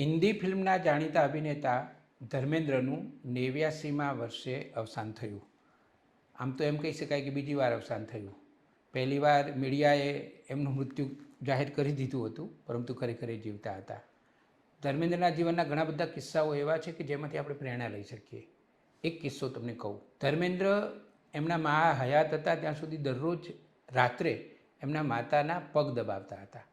હિન્દી ફિલ્મના જાણીતા અભિનેતા ધર્મેન્દ્રનું 89મા વર્ષે અવસાન થયું. આમ તો એમ કહી શકાય કે બીજી વાર અવસાન થયું. પહેલીવાર મીડિયાએ એમનું મૃત્યુ જાહેર કરી દીધું હતું, પરંતુ ખરેખર એ જીવતા હતા. ધર્મેન્દ્રના જીવનના ઘણા બધા કિસ્સાઓ એવા છે કે જેમાંથી આપણે પ્રેરણા લઈ શકીએ. એક કિસ્સો તમને કહું. ધર્મેન્દ્ર એમના મા હયાત હતા ત્યાં સુધી દરરોજ રાત્રે એમના માતાના પગ દબાવતા હતા.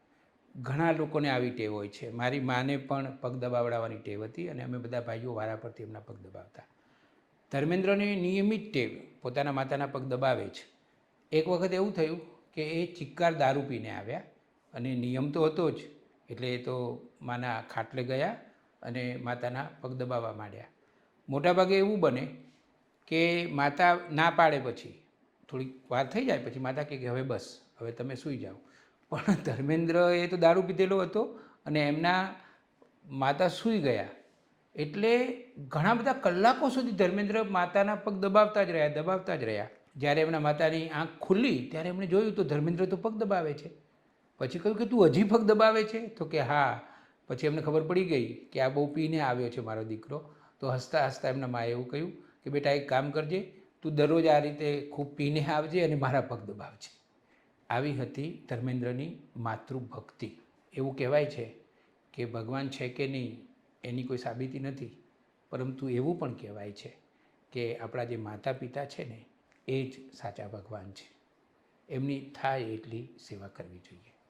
ઘણા લોકોને આવી ટેવ હોય છે. મારી માને પણ પગ દબાવડાવવાની ટેવ હતી અને અમે બધા ભાઈઓ વારા પરથી એમના પગ દબાવતા. ધર્મેન્દ્રને નિયમિત ટેવ પોતાના માતાના પગ દબાવે છે. એક વખત એવું થયું કે એ ચિક્કાર દારૂ પીને આવ્યા અને નિયમ તો હતો જ, એટલે એ તો માના ખાટલે ગયા અને માતાના પગ દબાવવા માંડ્યા. મોટાભાગે એવું બને કે માતા ના પાડે, પછી થોડીક વાર થઈ જાય પછી માતા કહે કે હવે બસ, હવે તમે સૂઈ જાઓ. પણ ધર્મેન્દ્ર એ તો દારૂ પીધેલો હતો અને એમના માતા સૂઈ ગયા, એટલે ઘણા બધા કલાકો સુધી ધર્મેન્દ્ર માતાના પગ દબાવતા જ રહ્યા. જ્યારે એમના માતાની આંખ ખુલ્લી ત્યારે એમણે જોયું તો ધર્મેન્દ્ર તો પગ દબાવે છે. પછી કહ્યું કે તું હજી પગ દબાવે છે? તો કે હા. પછી એમને ખબર પડી ગઈ કે આ બહુ પીને આવ્યો છે મારો દીકરો. તો હસતા હસતા એમના માએ એવું કહ્યું કે બેટા એક કામ કરજે, તું દરરોજ આ રીતે ખૂબ પીને આવજે અને મારા પગ દબાવજે. આવી હતી ધર્મેન્દ્રની માતૃભક્તિ. એવું કહેવાય છે કે ભગવાન છે કે નહીં એની કોઈ સાબિતી નથી, પરંતુ એવું પણ કહેવાય છે કે આપણા જે માતા પિતા છે ને એ જ સાચા ભગવાન છે. એમની થાય એટલી સેવા કરવી જોઈએ.